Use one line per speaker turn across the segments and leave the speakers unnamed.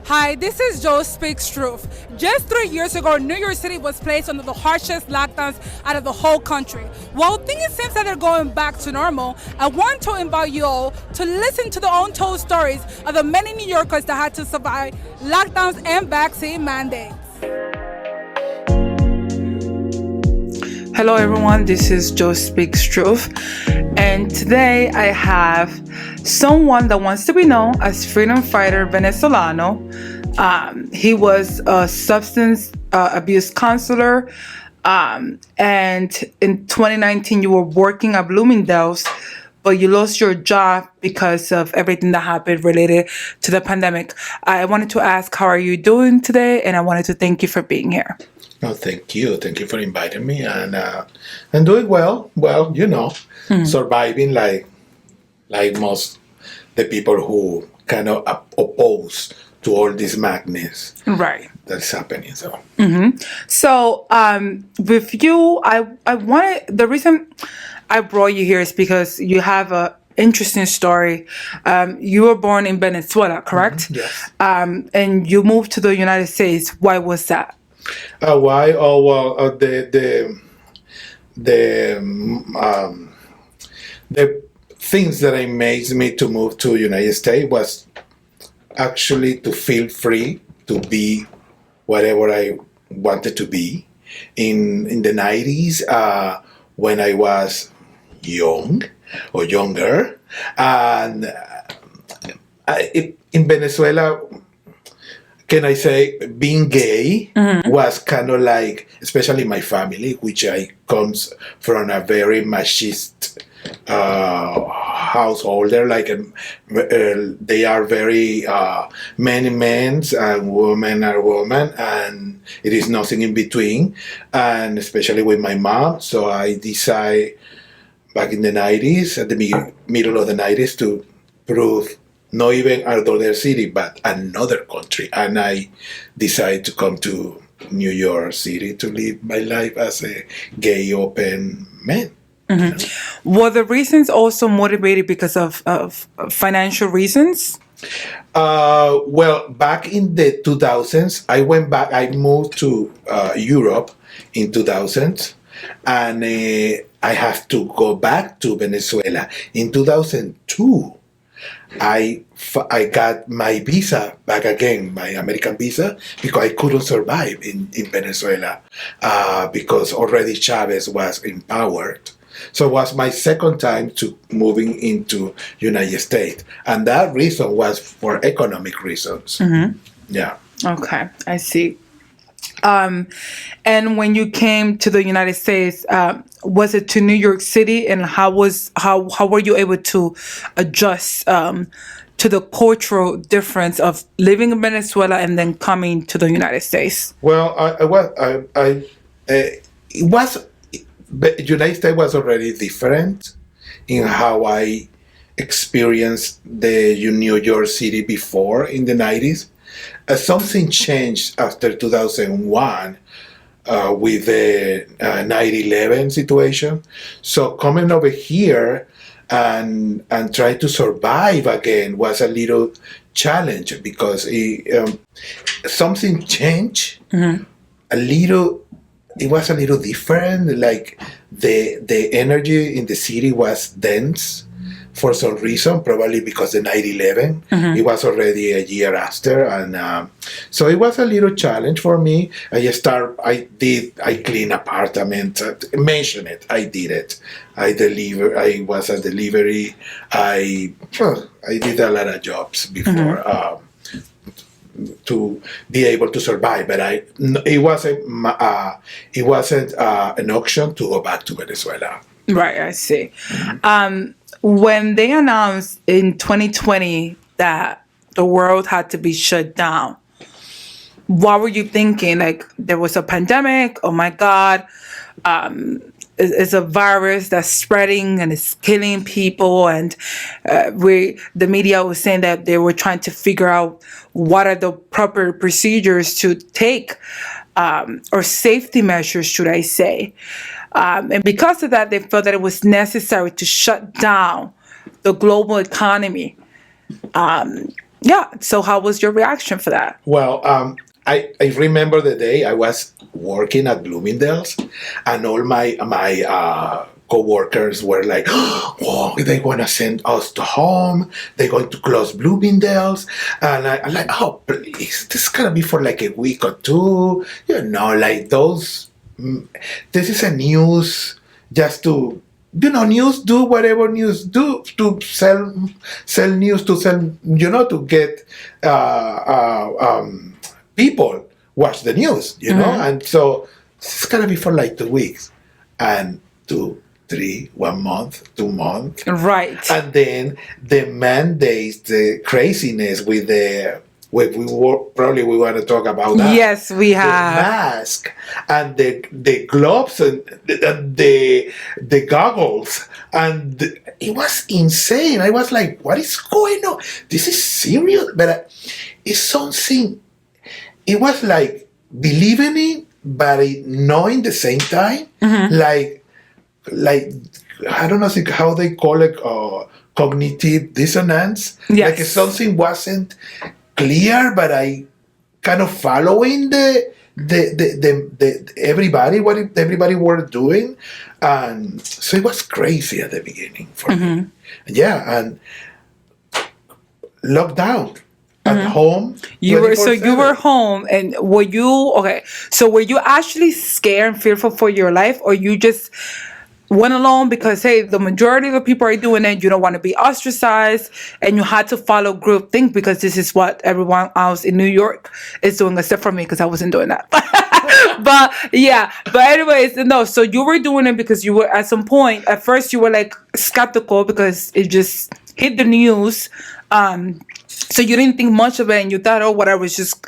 Hi, this is Joe Speaks Truth. Just 3 years ago, New York City was placed under the harshest lockdowns out of the whole country. While things seem that they're going back to normal, I want to invite you all to listen to the untold stories of the many New Yorkers that had to survive lockdowns and vaccine mandates.
Hello, everyone. This is Joe Speaks Truth, and today I have someone that wants to be known as freedom fighter Venezolano. He was a substance abuse counselor, and in 2019 you were working at Bloomingdale's, but you lost your job because of everything that happened related to the pandemic. I wanted to ask, how are you doing today? And I wanted to thank you for being here.
No, thank you. Thank you for inviting me. And I'm doing well. Well, surviving like most the people who kind of oppose to all this madness
Right.
that's happening. So
So, with you, I wanted, the reason I brought you here is because you have a interesting story. You were born in Venezuela, correct?
yes.
And you moved to the United States. Why was that?
Why? Oh well, the things that amazed me to move to United States was actually to feel free to be whatever I wanted to be. In the 90s, when I was young or younger, and in Venezuela, can I say, being gay was kind of like, especially my family, which I comes from a very machist householder, like they are very men and women are women, and it is nothing in between, and especially with my mom. So I decided back in the 90s, at the middle of the 90s, to prove not even another city, but another country. And I decided to come to New York City to live my life as a gay, open man.
Were the reasons also motivated because of financial reasons?
Well, back in the 2000s, I moved to Europe in 2000, and I have to go back to Venezuela. In 2002, I got my visa back again, my American visa, because I couldn't survive in Venezuela because already Chavez was empowered. So it was my second time to moving into United States, and that reason was for economic reasons. Yeah.
Okay, I see. And when you came to the United States, was it to New York City, and how were you able to adjust to the cultural difference of living in Venezuela and then coming to the United States?
Well, the United States was already different in how I experienced the New York City before in the 90s. Something changed after 2001 with the 9/11 situation. So coming over here and try to survive again was a little challenge because something changed a little. It was a little different. Like the energy in the city was dense for some reason, probably because the 9/11, it was already a year after, and so it was a little challenge for me. I clean apartment, mention it, I did it. I was a delivery, I did a lot of jobs before to be able to survive, but it wasn't an option to go back to Venezuela.
Right, I see. When they announced in 2020 that the world had to be shut down, what were you thinking? Like, there was a pandemic, oh my God, it's a virus that's spreading and it's killing people, and the media was saying that they were trying to figure out what are the proper procedures to take, or safety measures, should I say. And because of that, they felt that it was necessary to shut down the global economy. Yeah. So how was your reaction for that?
Well, I remember the day I was working at Bloomingdale's, and all my co-workers were like, "Oh, they're gonna send us to home. They're going to close Bloomingdale's," and I'm like, "Oh, please, this is gonna be for like a week or two, like those. This is a news just to." News do whatever news do to sell news to sell, to get people watch the news, and so it's gonna be for like 2 weeks, and 2, 3, 1 month, 2 months,
Right.
and then the mandates, the craziness with the. We want to talk about that.
Yes, we
The
have.
mask and the gloves and the goggles, and it was insane. I was like, "What is going on? This is serious." But it's something. It was like believing it, but knowing the same time, like I don't know how they call it, cognitive dissonance.
Yes.
Like if something wasn't clear, but I kind of following the everybody everybody were doing, and so it was crazy at the beginning for me. Yeah, and lockdown at home.
You were
24/7.
home, and were you okay? So were you actually scared and fearful for your life, or you just went along because hey, the majority of the people are doing it, you don't want to be ostracized, and you had to follow group think because this is what everyone else in New York is doing, except for me because I wasn't doing that. But anyways, no, so you were doing it because you were at some point, at first you were like skeptical because it just hit the news, so you didn't think much of it, and you thought, oh, whatever, it's just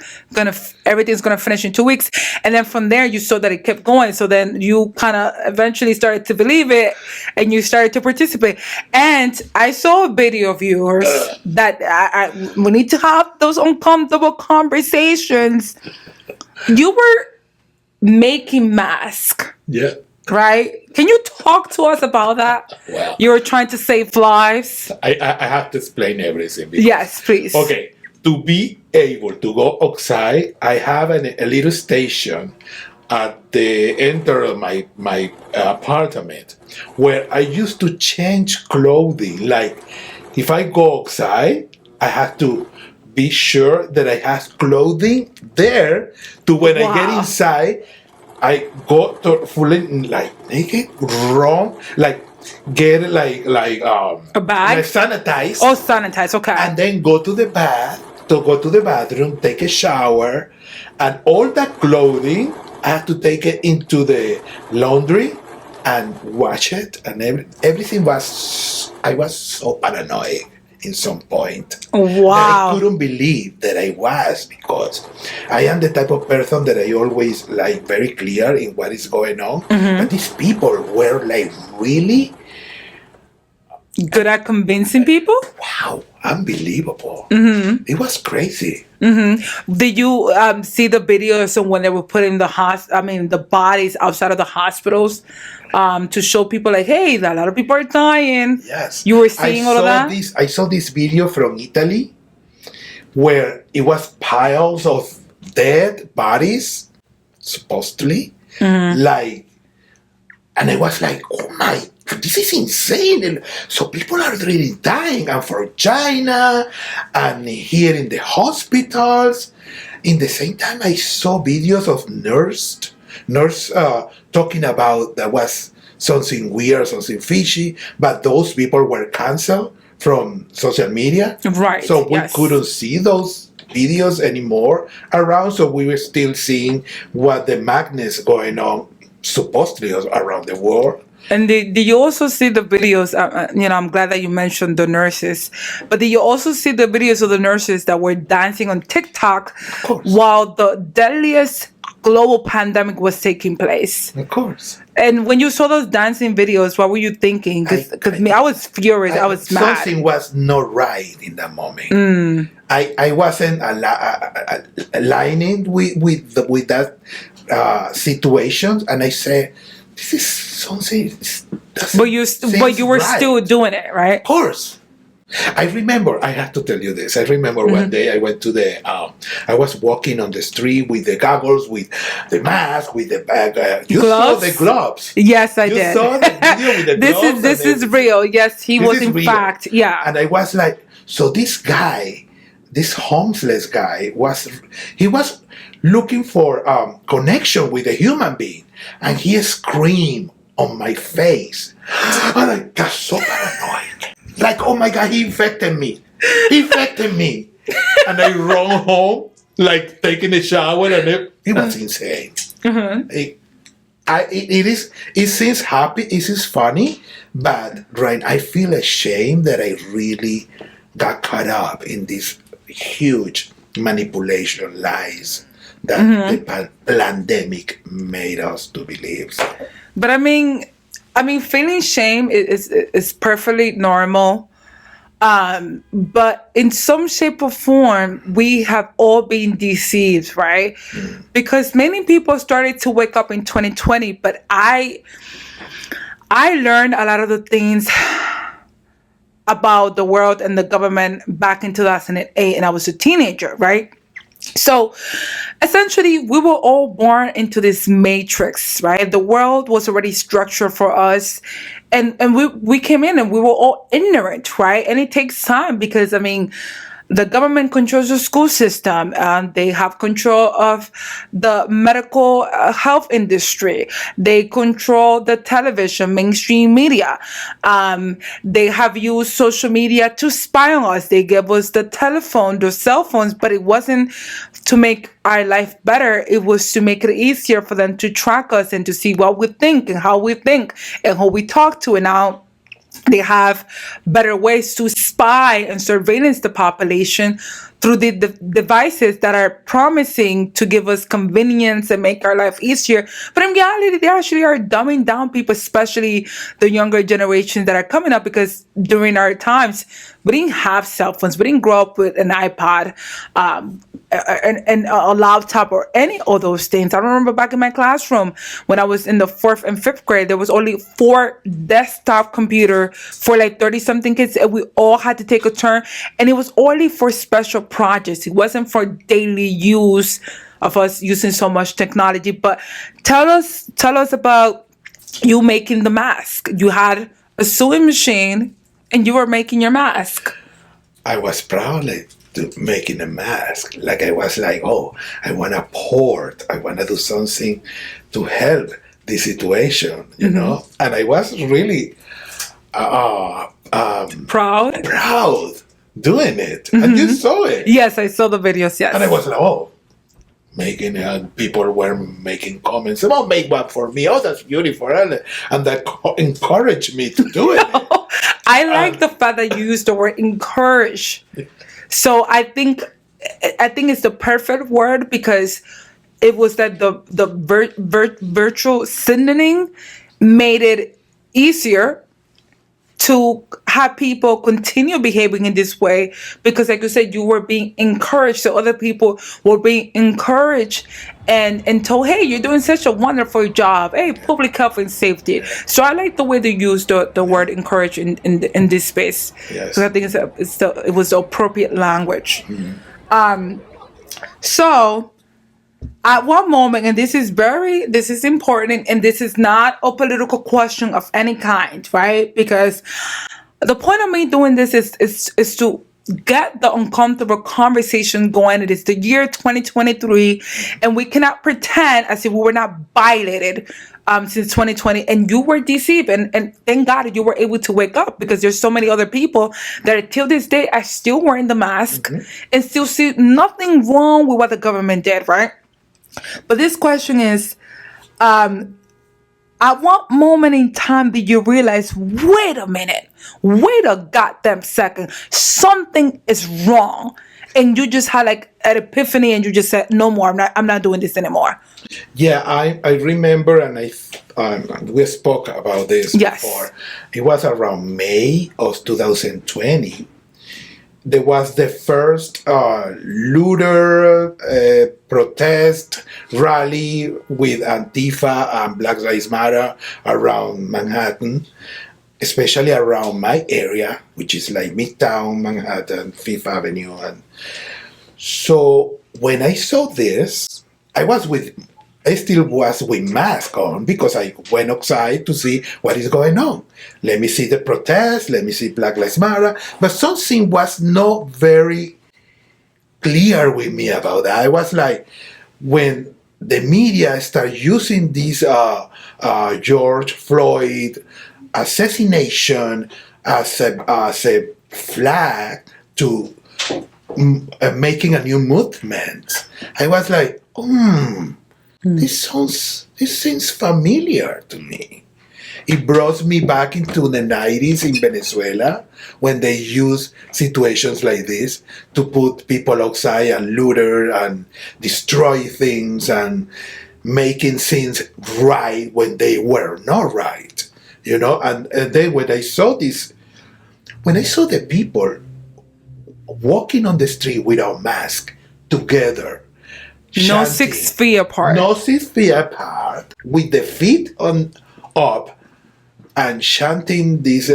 everything's gonna finish in 2 weeks. And then from there, you saw that it kept going. So then you kind of eventually started to believe it, and you started to participate. And I saw a video of yours that we need to have those uncomfortable conversations. You were making masks,
Yeah.
right? Can you talk to us about that?
Well,
You were trying to save lives.
I have to explain everything. Because,
Yes, please.
Okay, to be able to go outside, I have a little station at the enter of my apartment where I used to change clothing. Like, if I go outside, I have to be sure that I have clothing there to when I get
Wow.
inside, I go to fully like naked, wrong, like get like
A bag?
like sanitize,
Oh, sanitize. Okay.
and then go to the bathroom, take a shower, and all that clothing I have to take it into the laundry and wash it, and everything was. I was so paranoid in some point. That I
Wow.
couldn't believe that I was, because I am the type of person that I always like very clear in what is going on. But these people were like really,
Good at convincing people?
wow, unbelievable. It was crazy.
Did you see the videos of when they were putting the bodies outside of the hospitals to show people like, hey, a lot of people are dying?
Yes.
You were seeing all of that?
I saw this video from Italy where it was piles of dead bodies, supposedly. Like, and I was like, oh my, this is insane. And so people are really dying, and for China, and here in the hospitals. In the same time, I saw videos of nurse talking about that was something weird, something fishy, but those people were canceled from social media.
Right,
So we
yes.
couldn't see those videos anymore around, so we were still seeing what the madness going on supposedly around the world.
And did you also see the videos? I'm glad that you mentioned the nurses, but did you also see the videos of the nurses that were dancing on TikTok
course.
while the deadliest global pandemic was taking place?
Of course.
And when you saw those dancing videos, what were you thinking? Because I was furious. I was mad.
Something was not right in that moment. I wasn't aligning with that situation, and I said, "This is something."
But you were
right.
still doing it, right?
Of course. I remember, I have to tell you this. I remember one day I went to I was walking on the street with the goggles, with the mask, with the bag. You saw
Gloves?
the gloves.
Yes, I
You
did.
saw the video with the
This
gloves.
is this
and
is
everything.
real. Yes, he
This
was
is
in
real.
fact. Yeah.
And I was like, so this guy, this homeless guy, he was looking for connection with a human being, and he screamed on my face, and I got so paranoid. Like, oh my God, he infected me. He infected me. And I run home, like taking a shower, and it was insane. It seems happy, it seems funny, but right, I feel ashamed that I really got caught up in this huge manipulation lies that the pandemic made us to believe.
But I mean, feeling shame is perfectly normal. But in some shape or form, we have all been deceived, right? Because many people started to wake up in 2020, but I learned a lot of the things about the world and the government back in 2008, and I was a teenager, right? So essentially, we were all born into this matrix, right? The world was already structured for us, and we came in and we were all ignorant, right? And it takes time because, I mean, the government controls the school system, and they have control of the medical health industry. They control the television, mainstream media. They have used social media to spy on us. They gave us the telephone, the cell phones, but it wasn't to make our life better. It was to make it easier for them to track us and to see what we think and how we think and who we talk to. And now they have better ways to spy and surveillance the population through the devices that are promising to give us convenience and make our life easier. But in reality, they actually are dumbing down people, especially the younger generations that are coming up, because during our times, we didn't have cell phones. We didn't grow up with an iPod and a laptop or any of those things. I remember back in my classroom when I was in the 4th and 5th grade, there was only 4 desktop computer for like 30 something kids, and we all had to take a turn, and it was only for special projects. It wasn't for daily use of us using so much technology. But tell us about you making the mask. You had a sewing machine and you were making your mask.
I was proud to making a mask. Like I was like, oh, I want to port. I want to do something to help the situation, you know. And I was really
Proud
doing it, and you saw it.
Yes, I saw the videos. Yes,
And I was like, oh, making people were making comments. Oh, make one for me. Oh, that's beautiful, and that encouraged me to do it.
I like the fact that you used the word encourage. So I think it's the perfect word, because it was that the virtual signaling made it easier to have people continue behaving in this way, because like you said, you were being encouraged. So other people were being encouraged and told, hey, you're doing such a wonderful job. Hey, public health and safety. So I like the way they used the word encourage in this space.
Yes.
So I think it was the appropriate language. So at one moment, and this is important, and this is not a political question of any kind, right? Because the point of me doing this is to get the uncomfortable conversation going. It is the year 2023, and we cannot pretend as if we were not violated since 2020, and you were deceived, and thank God you were able to wake up, because there's so many other people that till this day are still wearing the mask and still see nothing wrong with what the government did, right? But this question is, at what moment in time did you realize, wait a minute, wait a goddamn second, something is wrong? And you just had like an epiphany and you just said, no more, I'm not doing this anymore.
Yeah, I remember, and we spoke about this before. It was around May of 2020. There was the first looter protest rally with Antifa and Black Lives Matter around Manhattan. especially around my area, which is like Midtown, Manhattan, Fifth Avenue. And so when I saw this, I still was with mask on because I went outside to see what is going on. Let me see the protest, let me see Black Lives Matter, but something was not very clear with me about that. I was like, when the media start using this George Floyd assassination as a flag to making a new movement, I was like, this seems familiar to me. It brought me back into the 90s in Venezuela when they used situations like this to put people outside and looter and destroy things and making things right when they were not right. And then when I saw the people walking on the street without mask together,
No
chanting,
6 feet apart.
no 6 feet apart, with the feet on up, and chanting these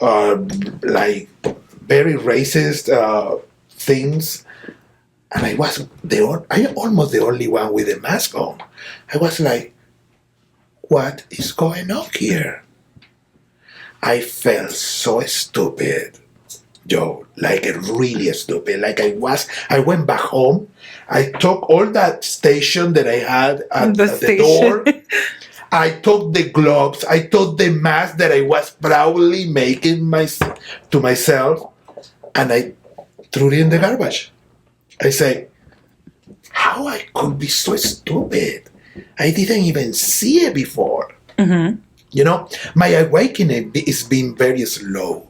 like very racist things. And I almost the only one with a mask on. I was like, what is going on here? I felt so stupid, Joe, like really stupid. Like I went back home. I took all that station that I had at the door. I took the gloves. I took the mask that I was proudly making to myself, and I threw it in the garbage. I say, how I could be so stupid? I didn't even see it before. My awakening is being very slow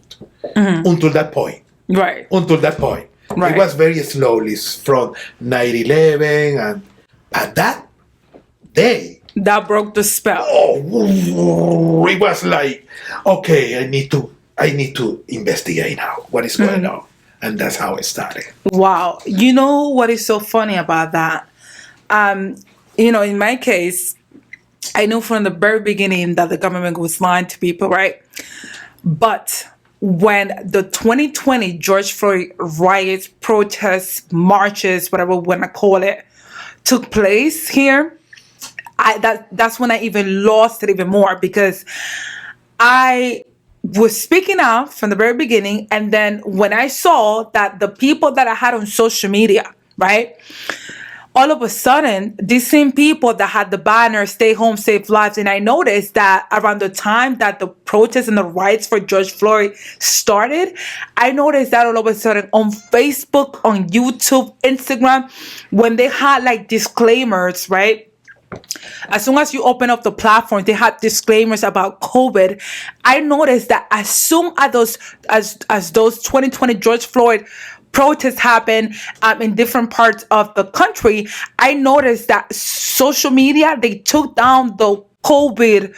until that point.
Right.
Until that point.
Right.
It was very slowly from 9/11, and at that day,
That broke the spell.
it was like, okay, I need to investigate now what is going on. And that's how it started.
Wow. You know what is so funny about that? In my case, I knew from the very beginning that the government was lying to people, right? But when the 2020 George Floyd riots, protests, marches, whatever we want to call it, took place here, that's when I even lost it even more, because I was speaking out from the very beginning, and then when I saw that the people that I had on social media, right, all of a sudden, these same people that had the banner, stay home, save lives, and I noticed that around the time that the protests and the riots for George Floyd started, I noticed that all of a sudden on Facebook, on YouTube, Instagram, when they had like disclaimers, right? As soon as you open up the platform, they had disclaimers about COVID. I noticed that as soon as those 2020 George Floyd protests happened in different parts of the country, I noticed that social media, they took down the COVID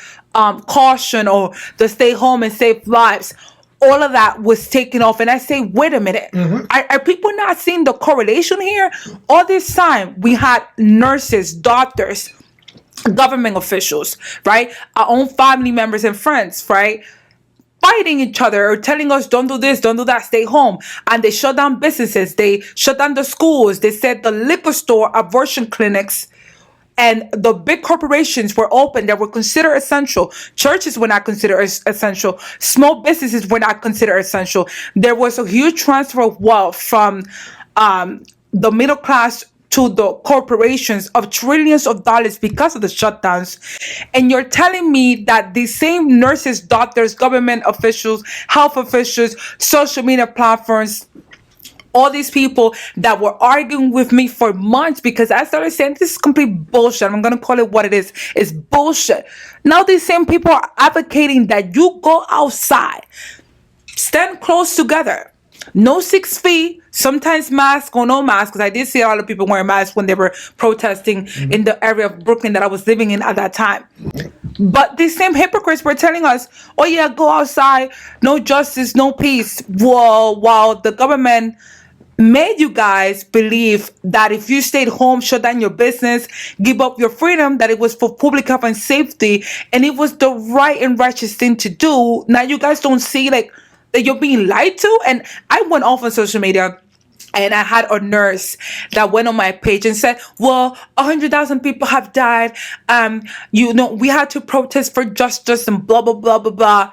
caution or the stay home and save lives. All of that was taken off. And I say, wait a minute, are people not seeing the correlation here? All this time, we had nurses, doctors, government officials, right? Our own family members and friends, right? Fighting each other or telling us, don't do this, don't do that, stay home. And they shut down businesses. They shut down the schools. They said the liquor store, abortion clinics, and the big corporations were open that were considered essential. Churches were not considered essential. Small businesses were not considered essential. There was a huge transfer of wealth from the middle class to the corporations of trillions of dollars because of the shutdowns. And you're telling me that the same nurses, doctors, government officials, health officials, social media platforms, all these people that were arguing with me for months because I started saying this is complete bullshit. I'm going to call it what it is. It's bullshit. Now these same people are advocating that you go outside, stand close together, no 6 feet, sometimes mask or no mask, because I did see a lot of people wearing masks when they were protesting in the area of Brooklyn that I was living in at that time. But these same hypocrites were telling us, oh yeah, go outside, no justice, no peace, while the government made you guys believe that if you stayed home, shut down your business, give up your freedom, that it was for public health and safety, and it was the right and righteous thing to do. Now you guys don't see like that you're being lied to. And I went off on social media. And I had a nurse that went on my page and said, well, 100,000 people have died. We had to protest for justice and blah, blah, blah, blah, blah.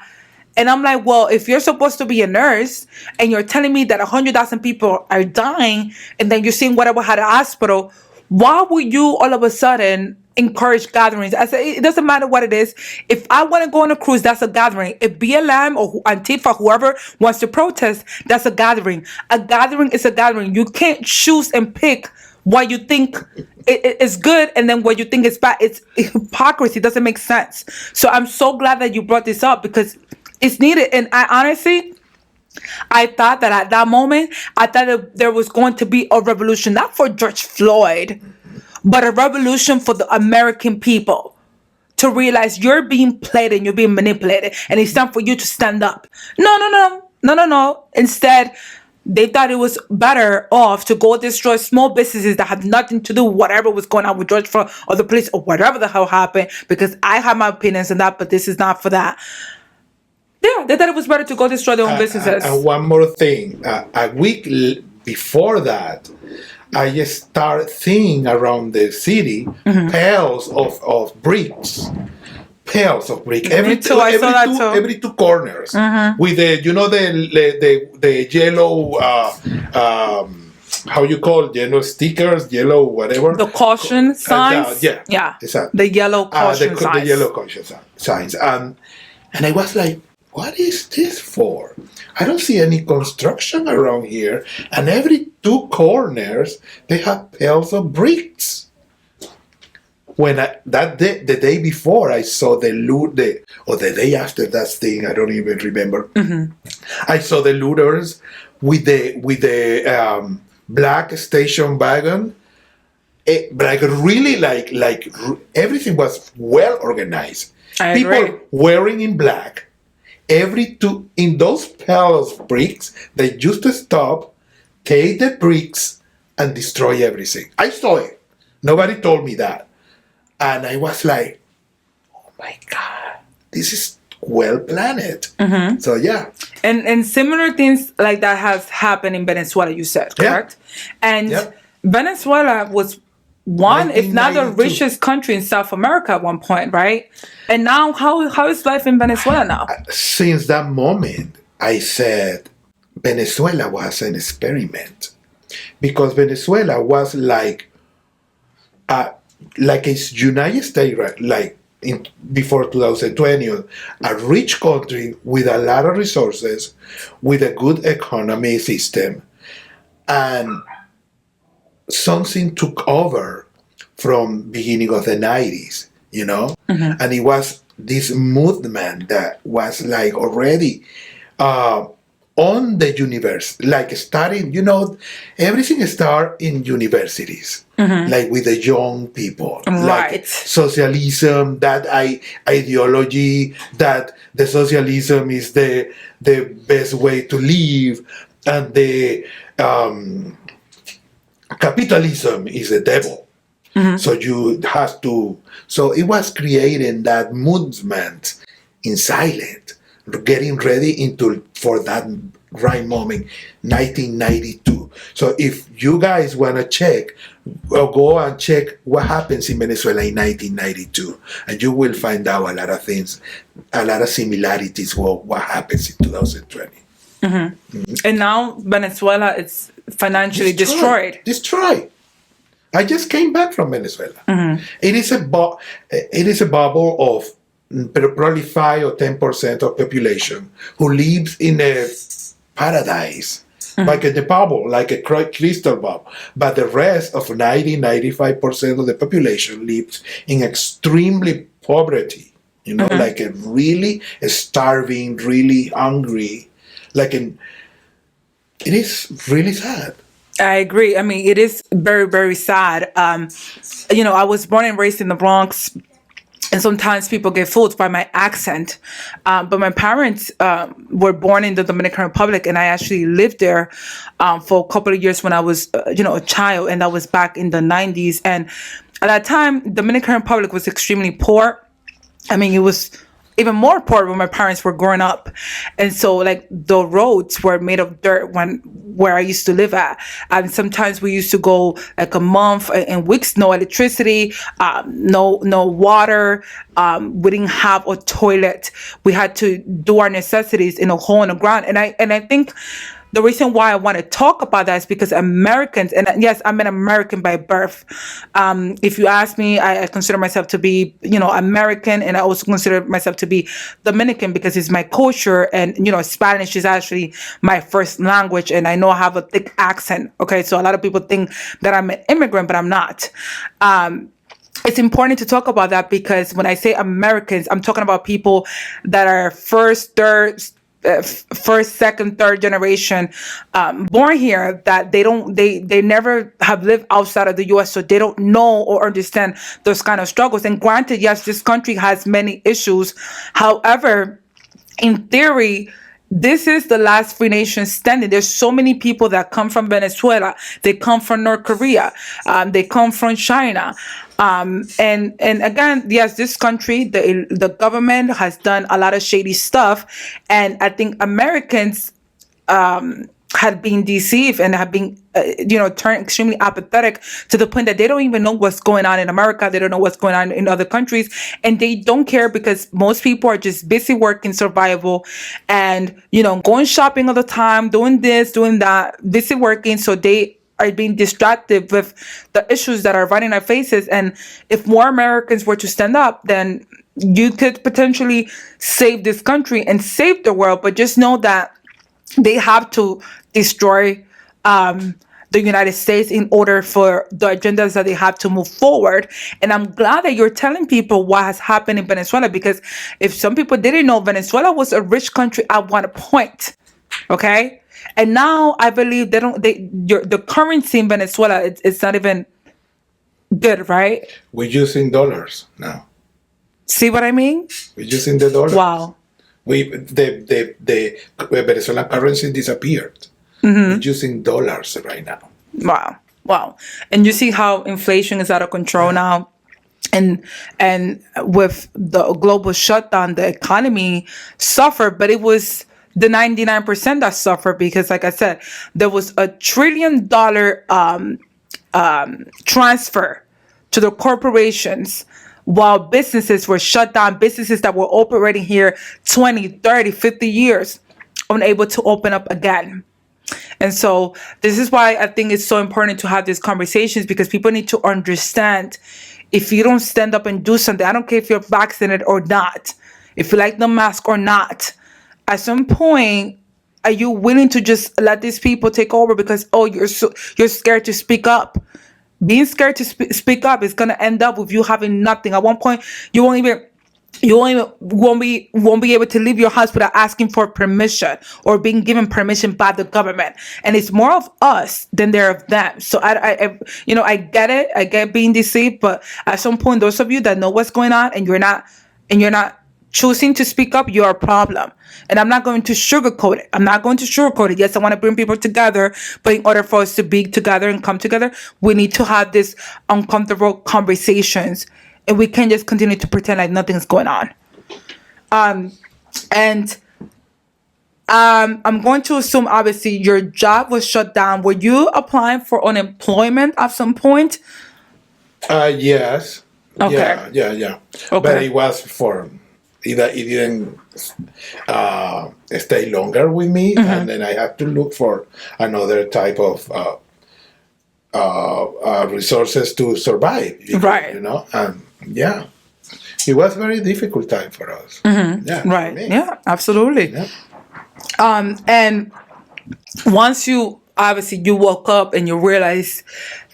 And I'm like, well, if you're supposed to be a nurse and you're telling me that 100,000 people are dying and then you're seeing whatever had a hospital, why would you all of a sudden encourage gatherings? I said, it doesn't matter what it is. If I want to go on a cruise, that's a gathering. If BLM or Antifa, whoever wants to protest, that's a gathering. A gathering is a gathering. You can't choose and pick what you think is good and then what you think is bad. It's hypocrisy. It doesn't make sense. So I'm so glad that you brought this up because it's needed. And I thought that at that moment, I thought that there was going to be a revolution, not for George Floyd, but a revolution for the American people to realize you're being played and you're being manipulated, and it's time for you to stand up. No. Instead, they thought it was better off to go destroy small businesses that had nothing to do with whatever was going on with George Floyd or the police or whatever the hell happened, because I have my opinions on that, but this is not for that. Yeah, they thought it was better to go destroy their own businesses.
And one more thing. A week before that, I just start seeing around the city pails of bricks. Pails of brick. Every two corners. With the the yellow how you call yellow stickers, yellow whatever.
The caution signs.
Yeah. Exactly.
The yellow caution signs.
The yellow caution signs. And I was like, what is this for? I don't see any construction around here. And every two corners, they have piles of bricks. When the day before, I saw the day after that thing, I don't even remember. I saw the looters with the black station wagon. Like everything was well organized. People
agree.
wearing in black. In those piles of bricks, they used to stop, take the bricks, and destroy everything. I saw it. Nobody told me that. And I was like, oh my God, this is well planned. So, yeah.
And similar things like that has happened in Venezuela, you said, correct?
Yeah.
And Venezuela was one, if not the richest country in South America at one point, right? And now, how is life in Venezuela now?
Since that moment, I said Venezuela was an experiment, because Venezuela was like a United States, right? Before 2020, a rich country with a lot of resources, with a good economy system, and something took over from beginning of the 90s, and it was this movement that was like already on the universe, like starting, everything start in universities, like with the young people,
right?
Like socialism, that ideology, that the socialism is the best way to live, and the capitalism is the devil. So you have to. So it was creating that movement in silence, getting ready for that right moment, 1992. So if you guys want to check, go and check what happens in Venezuela in 1992, and you will find out a lot of things, a lot of similarities with what happens in 2020.
And now Venezuela is financially destroyed.
I just came back from Venezuela. It is a bubble of probably 5 or 10% of population who lives in a paradise, like a bubble, like a crystal bubble. But the rest of 95% of the population lives in extremely poverty. Like a really starving, really hungry, it is really sad.
I agree. I mean, it is very, very sad. I was born and raised in the Bronx, and sometimes people get fooled by my accent. But my parents were born in the Dominican Republic, and I actually lived there for a couple of years when I was, a child, and that was back in the 90s. And at that time, Dominican Republic was extremely poor. I mean, it was even more poor when my parents were growing up. And so like the roads were made of dirt where I used to live at. And sometimes we used to go like a month and weeks, no electricity, no water. We didn't have a toilet. We had to do our necessities in a hole in the ground. And I think the reason why I want to talk about that is because Americans, and yes, I'm an American by birth. If you ask me, I consider myself to be, American, and I also consider myself to be Dominican because it's my culture, and Spanish is actually my first language, and I know I have a thick accent. Okay, so a lot of people think that I'm an immigrant, but I'm not. It's important to talk about that because when I say Americans, I'm talking about people that are first, second, third generation born here, that they never have lived outside of the US, so they don't know or understand those kind of struggles. And granted, yes, this country has many issues. However, in theory, this is the last free nation standing. There's so many people that come from Venezuela. They come from North Korea. They come from China. And again, yes, this country, the government has done a lot of shady stuff. And I think Americans had been deceived and have been, turned extremely apathetic to the point that they don't even know what's going on in America. They don't know what's going on in other countries. And they don't care because most people are just busy working survival and, going shopping all the time, doing this, doing that, busy working. So they are being distracted with the issues that are right in our faces. And if more Americans were to stand up, then you could potentially save this country and save the world. But just know that they have to destroy the United States in order for the agendas that they have to move forward. And I'm glad that you're telling people what has happened in Venezuela, because if some people didn't know, Venezuela was a rich country at one point. Okay? And now I believe the currency in Venezuela, it's not even good, right?
We're using dollars now.
See what I mean?
We're using the dollars.
Wow.
The Venezuelan currency disappeared. We're using dollars right now.
Wow. And you see how inflation is out of control now. And with the global shutdown, the economy suffered, but it was the 99% that suffered because, like I said, there was $1 trillion transfer to the corporations while businesses were shut down, businesses that were operating here 20, 30, 50 years, unable to open up again. And so this is why I think it's so important to have these conversations, because people need to understand, if you don't stand up and do something, I don't care if you're vaccinated or not, if you like the mask or not, at some point, are you willing to just let these people take over because, you're scared to speak up? Being scared to speak up is going to end up with you having nothing. At one point, you won't be able to leave your house without asking for permission or being given permission by the government. And it's more of us than there of them. So I get it. I get being deceived, but at some point, those of you that know what's going on and you're not choosing to speak up, you're a problem. And I'm not going to sugarcoat it. Yes, I want to bring people together, but in order for us to be together and come together, we need to have these uncomfortable conversations. And we can't just continue to pretend like nothing's going on. I'm going to assume, obviously, your job was shut down. Were you applying for unemployment at some point?
Yes.
Okay.
Yeah.
Okay.
But it was for... It didn't stay longer with me, and then I had to look for another type of resources to survive.
Right.
And it was a very difficult time for us. Yeah.
Right. Yeah. Absolutely.
Yeah.
And once you woke up and you realized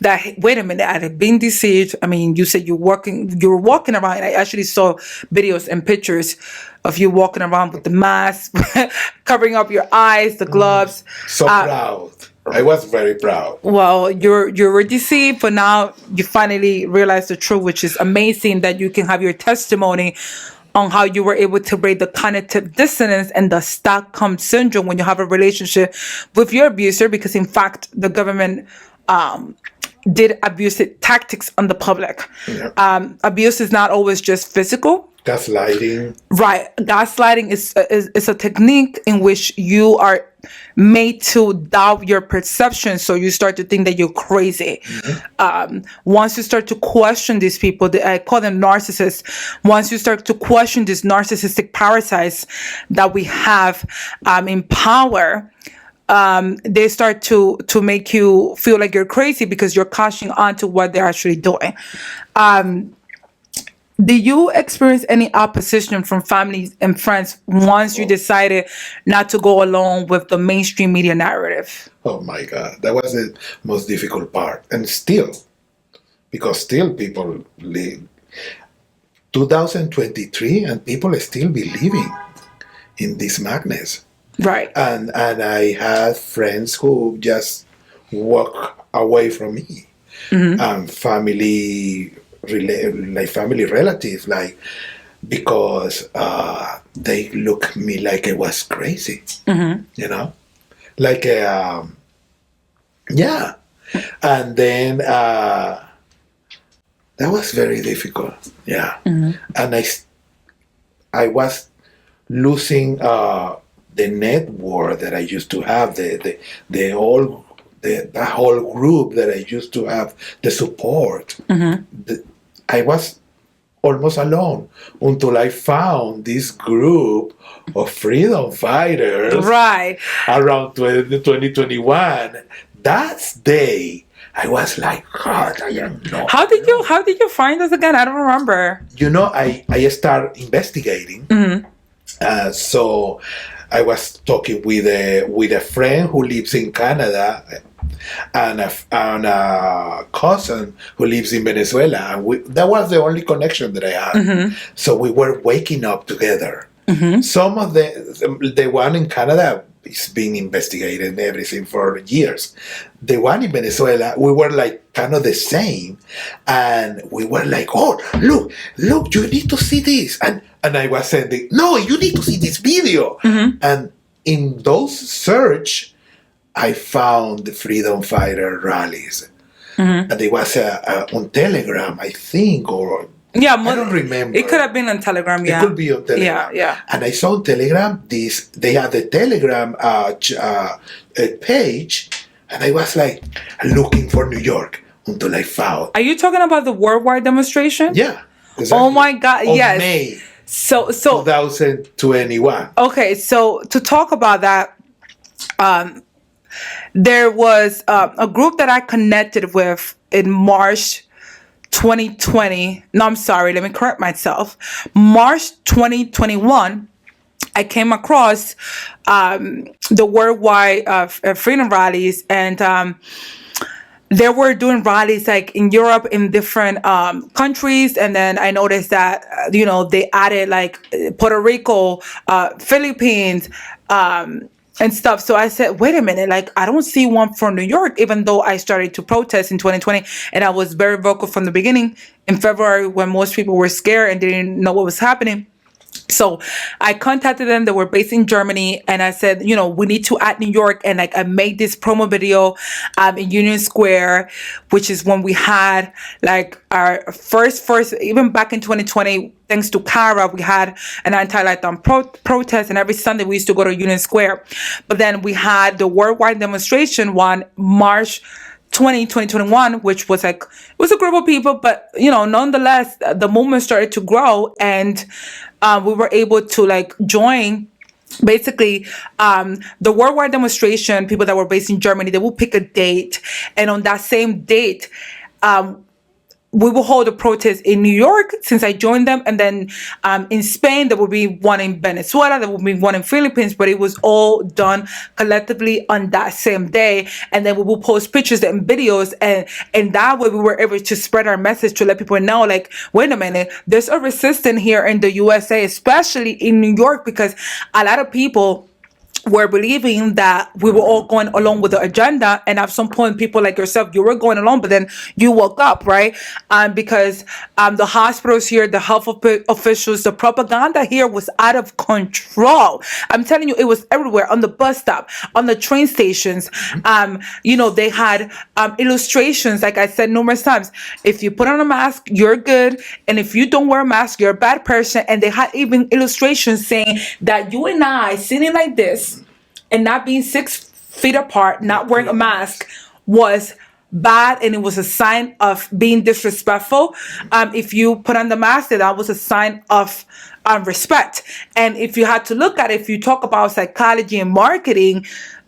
that, wait a minute, I had been deceived. I mean, you said you were walking around. I actually saw videos and pictures of you walking around with the mask, covering up your eyes, the gloves.
So proud. I was very proud.
Well, you were deceived, but now you finally realize the truth, which is amazing that you can have your testimony on how you were able to break the cognitive dissonance and the Stockholm syndrome when you have a relationship with your abuser, because in fact the government did abusive tactics on the public.
Yeah.
Abuse is not always just physical.
Gaslighting.
Right. Gaslighting is a technique in which you are made to doubt your perception. So you start to think that you're crazy. Once you start to question these people, I call them narcissists. Once you start to question these narcissistic parasites that we have in power, they start to make you feel like you're crazy because you're catching on to what they're actually doing. Did you experience any opposition from family and friends once you decided not to go along with the mainstream media narrative?
Oh my God, that was the most difficult part. And still, because still people live 2023 and people are still believing in this madness.
Right.
And I had friends who just walk away from me. And family relatives, like, because they look at me like I was crazy, you know, like yeah. And then that was very difficult, yeah. And I was losing the network that I used to have, the whole group that I used to have, the support. I was almost alone until I found this group of freedom fighters
Right.
around 2021. That day, I was like, God, I am not.
How did you find us again? I don't remember.
You know, I started investigating. So I was talking with a friend who lives in Canada and a cousin who lives in Venezuela. That was the only connection that I had. So we were waking up together. Some of the one in Canada is being investigated and everything for years. The one in Venezuela, we were like kind of the same, and we were like, oh, look, you need to see this, and I was sending, no, you need to see this video, and in those search, I found the freedom fighter rallies, and it was on Telegram, I think, or
Yeah,
I don't remember.
It could have been on Telegram. Yeah,
it could be on Telegram.
Yeah.
And I saw on Telegram they had the Telegram page, and I was like looking for New York until I found.
Are you talking about the worldwide demonstration?
Yeah. Exactly.
Oh my God!
On
yes.
May
So
2021.
Okay, so to talk about that, there was a group that I connected with in March 2020. No, I'm sorry. Let me correct myself. March 2021, I came across the worldwide freedom rallies, and they were doing rallies like in Europe, in different countries, and then I noticed that they added like Puerto Rico, Philippines, and stuff. So I said, wait a minute, like I don't see one from New York, even though I started to protest in 2020, and I was very vocal from the beginning in February when most people were scared and didn't know what was happening. So I contacted them. They were based in Germany, and I said, we need to add New York. And like I made this promo video in Union Square, which is when we had like our first, even back in 2020, thanks to Cara, we had an anti-lockdown protest, and every Sunday we used to go to Union Square. But then we had the worldwide demonstration one March 2021, which was like, it was a group of people, but nonetheless, the movement started to grow, and we were able to like join. Basically, the worldwide demonstration, people that were based in Germany, they will pick a date, and on that same date, we will hold a protest in New York since I joined them. And then in Spain, there will be one in Venezuela, there will be one in Philippines, but it was all done collectively on that same day. And then we will post pictures and videos. And that way we were able to spread our message to let people know, like, wait a minute, there's a resistance here in the USA, especially in New York, because a lot of people were believing that we were all going along with the agenda, and at some point people like yourself, you were going along, but then you woke up, right? Because the hospitals here, the health officials, the propaganda here was out of control. I'm telling you, it was everywhere, on the bus stop, on the train stations. They had illustrations, like I said numerous times: if you put on a mask, you're good, and if you don't wear a mask, you're a bad person. And they had even illustrations saying that you and I sitting like this and not being 6 feet apart, not wearing a mask, was bad, and it was a sign of being disrespectful. If you put on the mask, that was a sign of respect. And if you had to look at it, if you talk about psychology and marketing,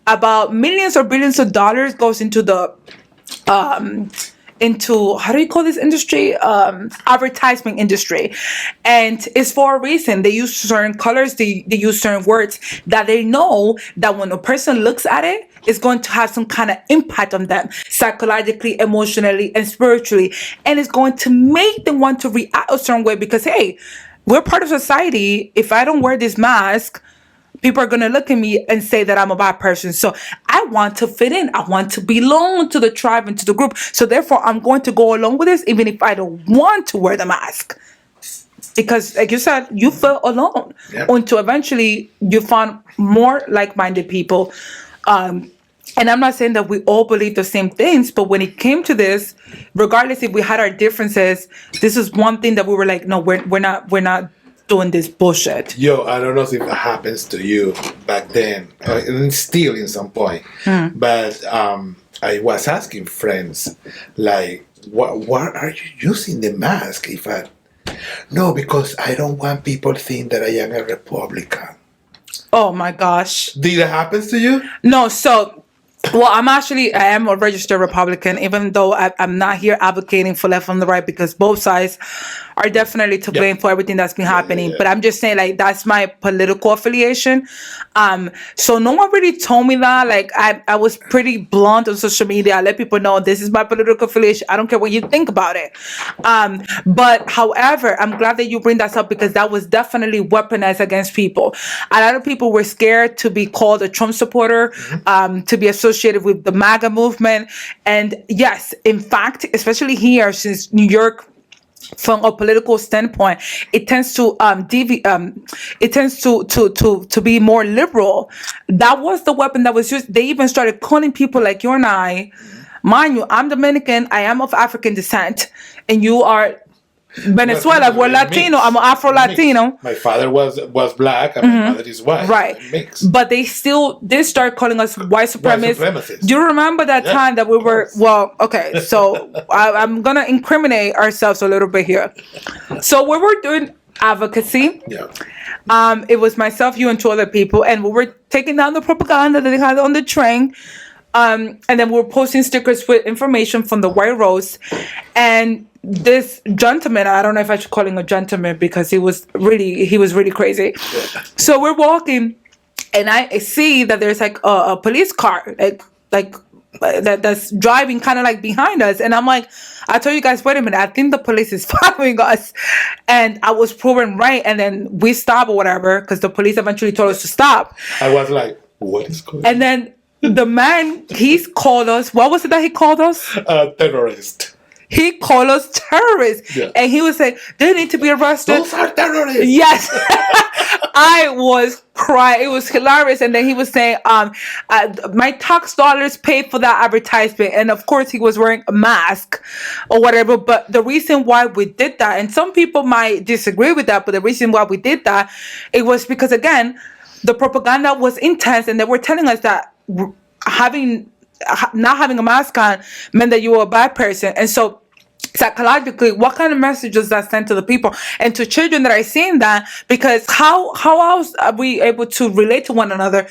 about millions or billions of dollars goes into the how do you call this industry? Advertising industry. And it's for a reason. They use certain colors, they use certain words that they know that when a person looks at it, it's going to have some kind of impact on them psychologically, emotionally, and spiritually. And it's going to make them want to react a certain way because, hey, we're part of society. If I don't wear this mask, people are going to look at me and say that I'm a bad person. So I want to fit in. I want to belong to the tribe and to the group. So therefore, I'm going to go along with this, even if I don't want to wear the mask. Because like you said, you felt alone.
Yep.
Until eventually you found more like-minded people. And I'm not saying that we all believe the same things, but when it came to this, regardless if we had our differences, this is one thing that we were like, no, we're not doing this bullshit.
Yo, I don't know if it happens to you back then, and still in some point. But I was asking friends, like, what are you using the mask? No, because I don't want people to think that I am a Republican.
Oh my gosh.
Did it happen to you?
No, so well, I am a registered Republican, even though I'm not here advocating for left and the right, because both sides are definitely to blame for everything that's been happening. But I'm just saying, like, that's my political affiliation. So no one really told me that. Like, I was pretty blunt on social media. I let people know this is my political affiliation. I don't care what you think about it. But however, I'm glad that you bring that up, because that was definitely weaponized against people. A lot of people were scared to be called a Trump supporter, to be associated with the MAGA movement. And yes, in fact, especially here, since New York, from a political standpoint, it tends to be more liberal. That was the weapon that was used. They even started calling people like you and I. Mind you, I'm Dominican, I am of African descent, and you are Venezuela. We're Latino. I'm Afro-Latino.
My father was black, and my mother is white.
Right.
Mixed.
But they still did start calling us white supremacists. Do you remember that time that we were, well, okay, so I'm going to incriminate ourselves a little bit here. So we were doing advocacy.
Yeah.
It was myself, you, and 2 other people, and we were taking down the propaganda that they had on the train. And then we were posting stickers with information from the White Rose. And this gentleman, I don't know if I should call him a gentleman, because he was really crazy. Yeah. So we're walking, and I see that there's like a police car, like that's driving kind of like behind us. And I'm like, I told you guys, wait a minute, I think the police is following us. And I was proven right. And then we stopped or whatever, because the police eventually told us to stop.
I was like, what is going on?
And then the man, he's called us, what was it that he called us?
Terrorist.
He called us terrorists. Yeah. And he was saying, they need to be arrested.
Those are terrorists.
Yes. I was crying. It was hilarious. And then he was saying, my tax dollars paid for that advertisement. And of course, he was wearing a mask or whatever. But the reason why we did that, and some people might disagree with that, but the reason why we did that, it was because, again, the propaganda was intense, and they were telling us that not having a mask on meant that you were a bad person. And so psychologically, what kind of message does that send to the people and to children that are seeing that? Because how else are we able to relate to one another?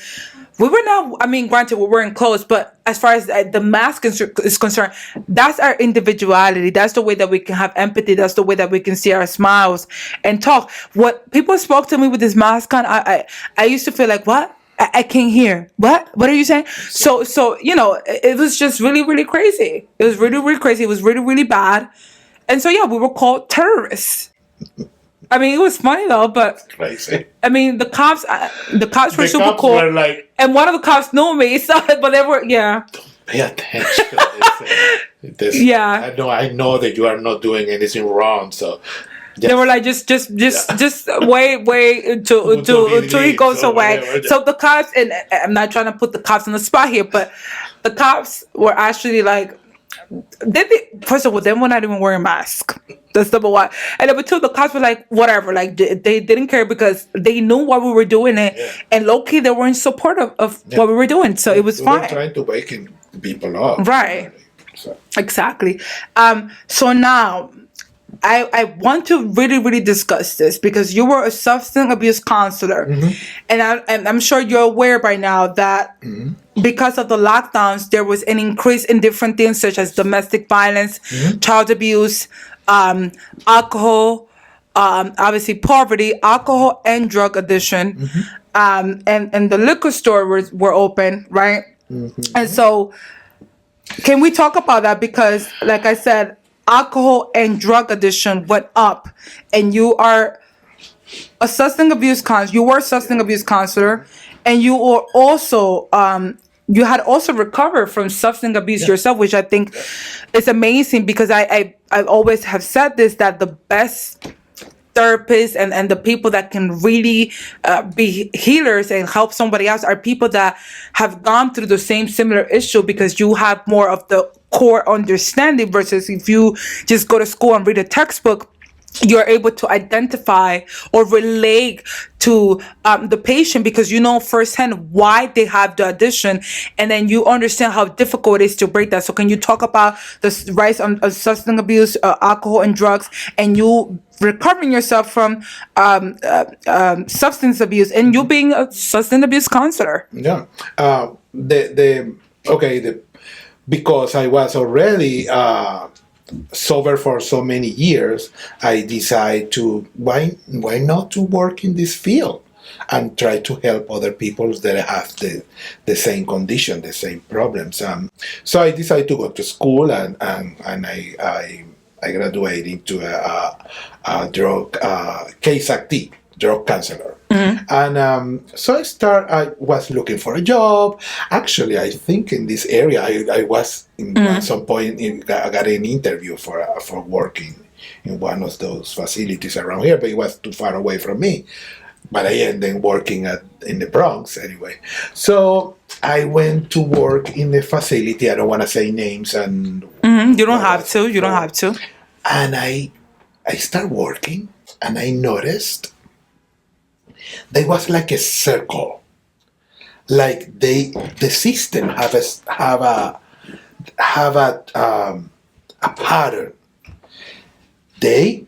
We were not, granted, we were wearing clothes, but as far as the mask is concerned, that's our individuality. That's the way that we can have empathy. That's the way that we can see our smiles and talk. What people spoke to me with this mask on, I used to feel like, what? I can't hear. What are you saying? So, it was just really, really crazy. It was really, really crazy. It was really, really bad. And so, yeah, we were called terrorists. I mean, it was funny though, but
Crazy.
I mean, the cops were
The
super
cops
cool,
were like,
and one of the cops knew me, so but they were
pay attention.
Yeah.
I know that you are not doing anything wrong, so.
They were like, just wait till he goes away.
Whatever.
So the cops, and I'm not trying to put the cops on the spot here, but the cops were actually like, first of all, they were not even wearing masks. That's number one. And number two, the cops were like, whatever, like they didn't care because they knew why we were doing it, and low key they were in support of what we were doing, so it was
We
fine.
were trying to wake people up,
Right.
So.
Exactly. So now, I want to really, really discuss this because you were a substance abuse counselor, and I'm sure you're aware by now that because of the lockdowns, there was an increase in different things such as domestic violence, child abuse, alcohol, obviously poverty, alcohol and drug addiction, and the liquor store were open, right? And so, can we talk about that? Because, like I said, alcohol and drug addiction went up, and you are a substance abuse counselor. You were a substance abuse counselor, and you were also you had also recovered from substance abuse yourself, which I think is amazing because I always have said this, that the best therapists and the people that can really be healers and help somebody else are people that have gone through the same similar issue, because you have more of the core understanding versus if you just go to school and read a textbook. You're able to identify or relate to the patient because you know firsthand why they have the addiction, and then you understand how difficult it is to break that. So can you talk about the rise of substance abuse, alcohol and drugs, and you recovering yourself from substance abuse, and you being a substance abuse counselor?
Yeah. Because I was already sober for so many years, I decided to why not to work in this field and try to help other people that have the same condition, the same problems. So I decided to go to school, and I graduated into a drug case active drug counselor. And so I was looking for a job. Actually, I think in this area, I was at some point I got an interview for working in one of those facilities around here, but it was too far away from me. But I ended up working in the Bronx anyway. So I went to work in the facility. I don't want to say names, and
you don't have to. You don't have to.
And I started working, and I noticed there was like a circle, like the system have a pattern. They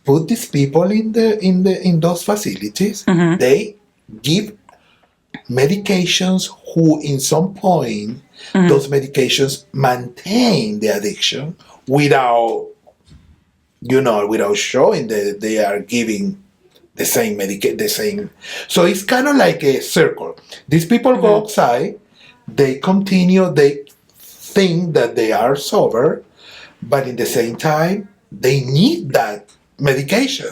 put these people in those facilities. They give medications who in some point those medications maintain the addiction without showing that they are giving the same. So it's kind of like a circle. These people go outside, they continue, they think that they are sober, but in the same time, they need that medication.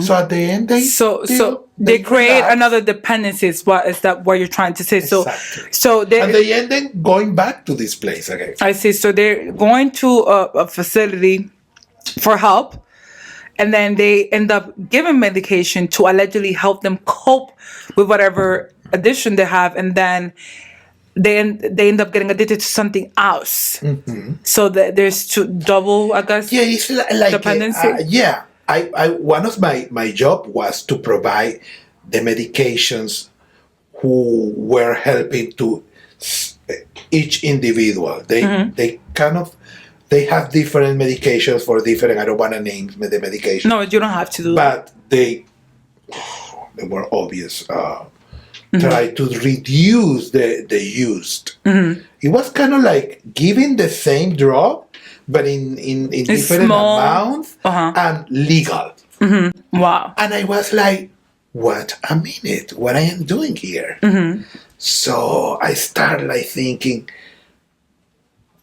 So at the end,
they create
relax.
another dependency. Is that what you're trying to say?
Exactly. And they end up going back to this place again.
I see. So they're going to a facility for help, and then they end up giving medication to allegedly help them cope with whatever addiction they have, and then they end up getting addicted to something else. So there's double, I guess.
Yeah, it's like
dependency.
I one of my job was to provide the medications who were helping to each individual. They kind of. They have different medications for different. I don't want to name the medication.
No, you don't have to do
that. But they were obvious. Try to reduce the used. It was kind of like giving the same drug, but in different
small
amounts and legal.
Wow.
And I was like, "What a minute! What I am doing here?" So I started like thinking,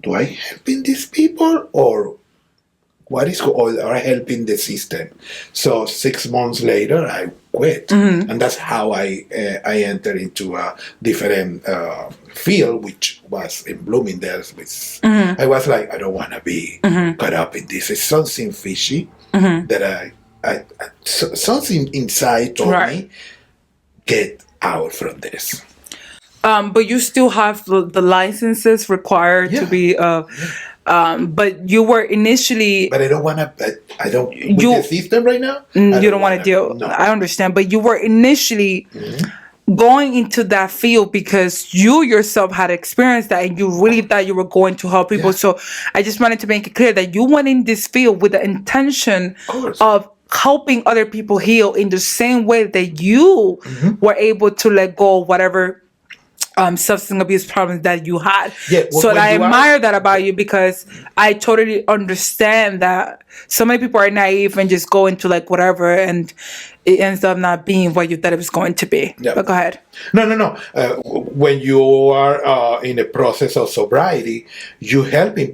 do I helping these people, or what is or helping the system. So 6 months later, I quit, and that's how I entered into a different field, which was in Bloomingdale's. Which I was like, I don't want to be caught up in this. It's something fishy that something inside told me, get out from this.
But you still have the licenses required to be. But you were initially.
But I don't want to. I don't. With the system right now,
you don't want to deal. No. I understand, but you were initially going into that field because you yourself had experienced that, and you really thought you were going to help people. So I just wanted to make it clear that you went in this field with the intention of helping other people heal in the same way that you were able to let go of whatever substance abuse problems that you had. So I admire that about you, because I totally understand that so many people are naive and just go into like whatever, and it ends up not being what you thought it was going to be. But go ahead.
No. When you are in a process of sobriety, you helping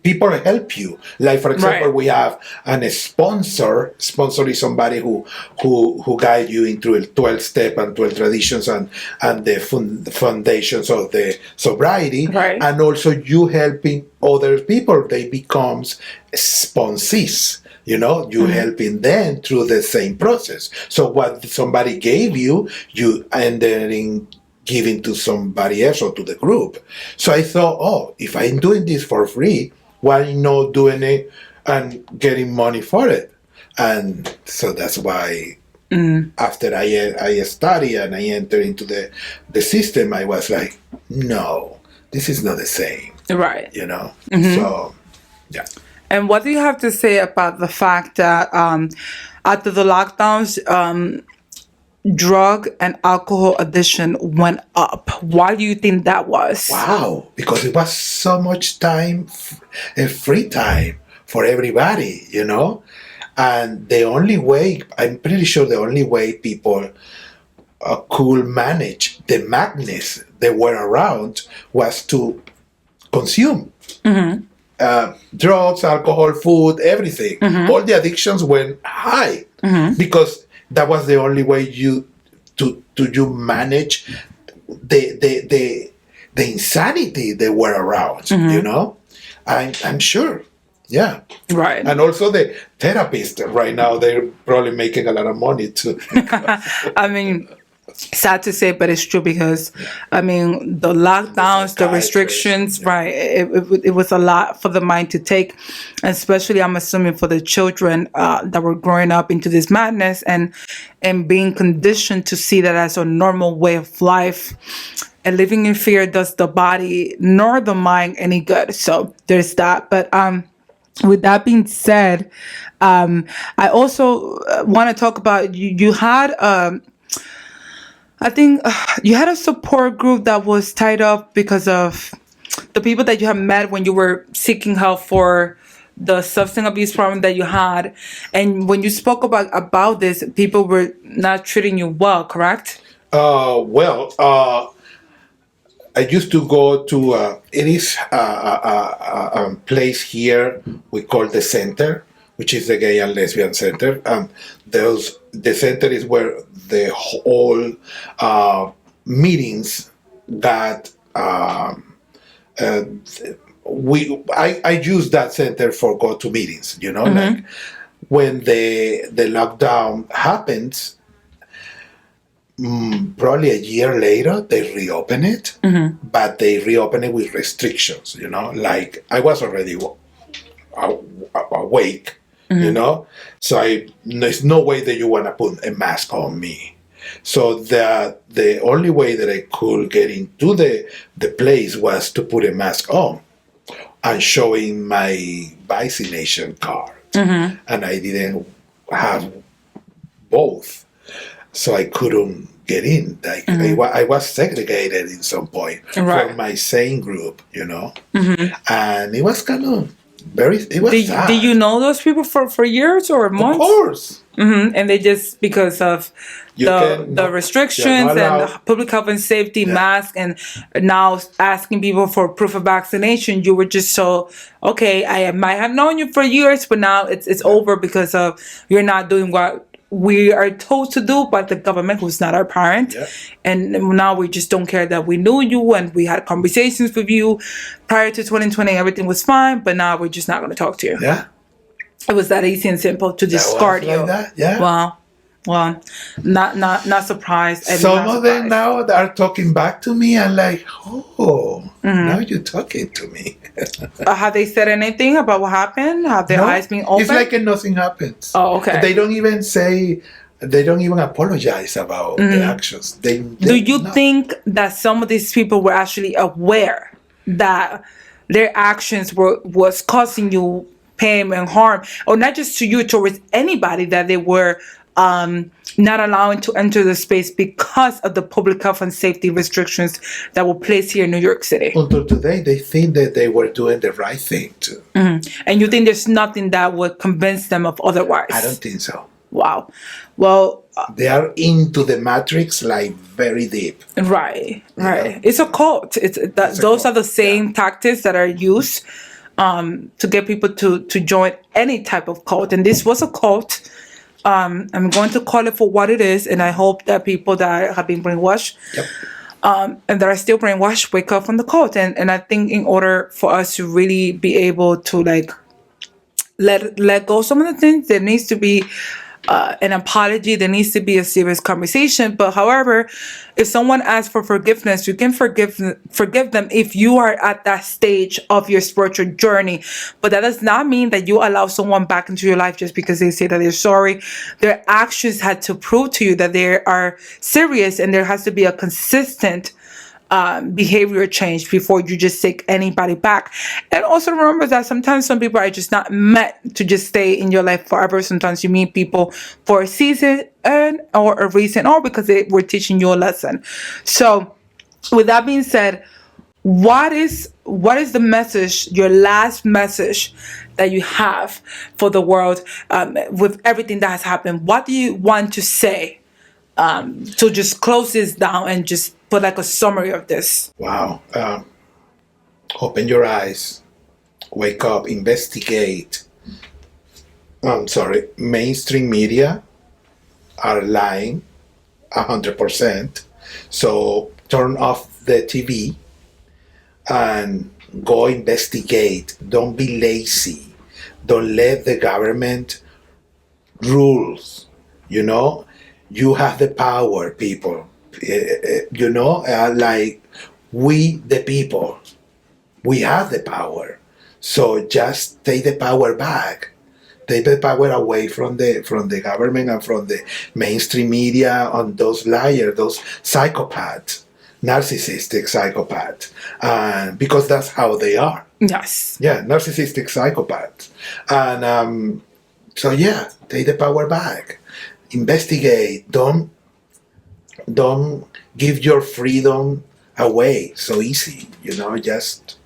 people help you. Like, for example, we have a sponsor. Sponsor is somebody who guide you into 12 step and 12 traditions and the foundations of the sobriety. And also you helping other people. They becomes sponsees. You know, you helping them through the same process. So what somebody gave you, you ended in giving to somebody else or to the group. So I thought, if I'm doing this for free, why not doing it and getting money for it? And so that's why after I studied and I entered into the system, I was like, no, this is not the same. You know? So, yeah.
And what do you have to say about the fact that after the lockdowns, drug and alcohol addiction went up? Why do you think that was?
Wow, because it was so much time, free time for everybody, you know? And the only way, I'm pretty sure the only way people could manage the madness that were around was to consume. Drugs, alcohol, food, everything. All the addictions went high because that was the only way you manage the insanity that were around. You know, I'm sure. Yeah. And also the therapists right now, they're probably making a lot of money too.
I mean, sad to say, but it's true, because I mean, the lockdowns, the restrictions, it was a lot for the mind to take, especially I'm assuming for the children that were growing up into this madness and being conditioned to see that as a normal way of life. And living in fear does the body nor the mind any good. So there's that. But with that being said, I also want to talk about you had I think you had a support group that was tied up because of the people that you had met when you were seeking help for the substance abuse problem that you had. And when you spoke about this, people were not treating you well, correct?
I used to go to, it is a place here we call the Center, which is the Gay and Lesbian Center. The center is where the whole meetings that I use that center for go to meetings, you know, like when the lockdown happens, probably a year later they reopen it, but they reopen it with restrictions, you know, like I was already awake, you know, so there's no way that you want to put a mask on me. So the only way that I could get into the place was to put a mask on and showing my vaccination card. And I didn't have both, so I couldn't get in. Like I was segregated in some point from my same group, you know, and it was kind of It was sad.
Did you know those people for years or months?
Of course.
And they just, because of the restrictions and the public health and safety, mask, and now asking people for proof of vaccination, you were just so, okay, I might have known you for years, but now it's over because of you're not doing what we are told to do by the government, who's not our parent. And now we just don't care that we knew you and we had conversations with you prior to 2020. Everything was fine, but now we're just not going to talk to you. It was that easy and simple to discard you.
Like that,
Well, not surprised.
Some of them now are talking back to me and like, now you're talking to me.
Have they said anything about what happened? Have their eyes been open?
It's like nothing happens.
Oh, okay.
They don't even apologize about the actions.
Do you think that some of these people were actually aware that their actions was causing you pain and harm, or not just to you, towards anybody, that they were not allowing to enter the space because of the public health and safety restrictions that were placed here in New York City?
Until today, they think that they were doing the right thing too.
And you think there's nothing that would convince them of otherwise?
I don't think so.
Wow. Well,
they are into the matrix, like very deep.
Right. It's a cult. Those are the same tactics that are used to get people to join any type of cult. And this was a cult. I'm going to call it for what it is, and I hope that people that have been brainwashed and that are still brainwashed wake up from the cult. And I think in order for us to really be able to like let go some of the things, there needs to be an apology. There needs to be a serious conversation. But however, if someone asks for forgiveness, you can forgive them if you are at that stage of your spiritual journey. But that does not mean that you allow someone back into your life just because they say that they're sorry. Their actions had to prove to you that they are serious, and there has to be a consistent behavior change before you just take anybody back. And also remember that sometimes some people are just not meant to just stay in your life forever. Sometimes you meet people for a season or a reason, or because they were teaching you a lesson. So with that being said, what is the message, your last message that you have for the world with everything that has happened? What do you want to say to just close this down and just put like a summary of this?
Wow. Open your eyes, wake up, investigate. Mainstream media are lying 100%. So turn off the TV and go investigate. Don't be lazy. Don't let the government rules. You have the power, people. Like we, the people, we have the power. So just take the power back. Take the power away from the government and from the mainstream media on those liars, those psychopaths, narcissistic psychopaths, because that's how they are.
Yes.
Yeah, narcissistic psychopaths. And take the power back. Investigate. Don't give your freedom away so easy. Just,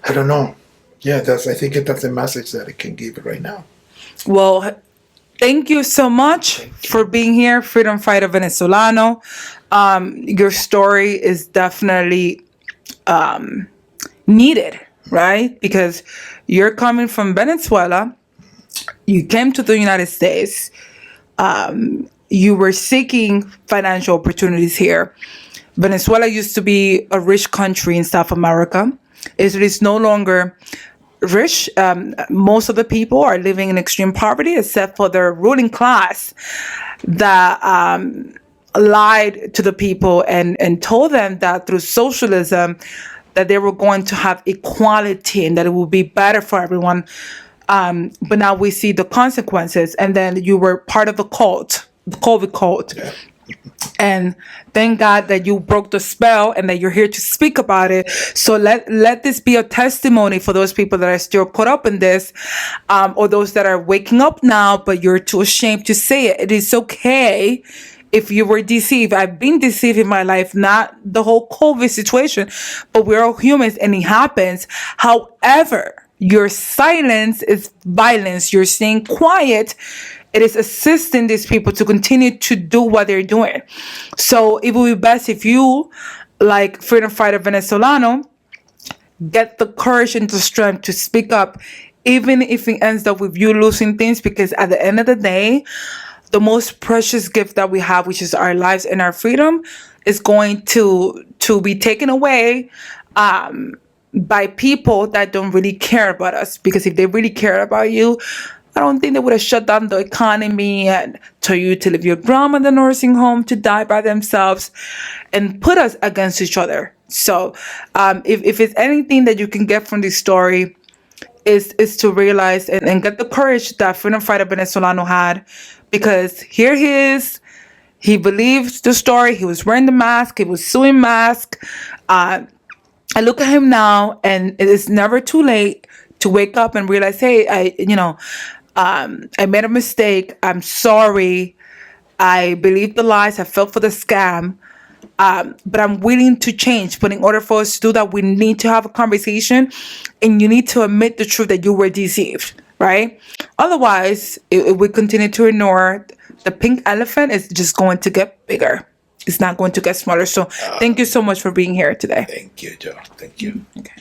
I don't know. Yeah, I think that's the message that I can give right now.
Well, thank you so much for being here, Freedom Fighter Venezolano. Your story is definitely needed, right? Because you're coming from Venezuela. You came to the United States. You were seeking financial opportunities here. Venezuela used to be a rich country in South America. It is no longer rich. Most of the people are living in extreme poverty, except for the ruling class that lied to the people and told them that through socialism that they were going to have equality and that it would be better for everyone. But now we see the consequences. And then you were part of the cult, the COVID cult.
Yeah.
And thank God that you broke the spell and that you're here to speak about it. So let this be a testimony for those people that are still caught up in this, or those that are waking up now, but you're too ashamed to say it. It is okay if you were deceived. I've been deceived in my life, not the whole COVID situation, but we're all humans and it happens. However, your silence is violence. You're staying quiet. It is assisting these people to continue to do what they're doing. So it would be best if you, like freedom fighter Venezolano, get the courage and the strength to speak up, even if it ends up with you losing things, because at the end of the day, the most precious gift that we have, which is our lives and our freedom, is going to be taken away by people that don't really care about us. Because if they really care about you, I don't think they would have shut down the economy and told you to leave your grandma in the nursing home to die by themselves and put us against each other. So if it's anything that you can get from this story, is to realize and get the courage that freedom fighter Venezolano had, because here he is. He believed the story. He was wearing the mask. He was suing mask. I look at him now, and it is never too late to wake up and realize, hey, I made a mistake. I'm sorry. I believed the lies. I fell for the scam. But I'm willing to change. But in order for us to do that, we need to have a conversation, and you need to admit the truth that you were deceived, right? Otherwise, if we continue to ignore, the pink elephant is just going to get bigger. It's not going to get smaller. So thank you so much for being here today.
Thank you, Joe. Thank you.
Okay.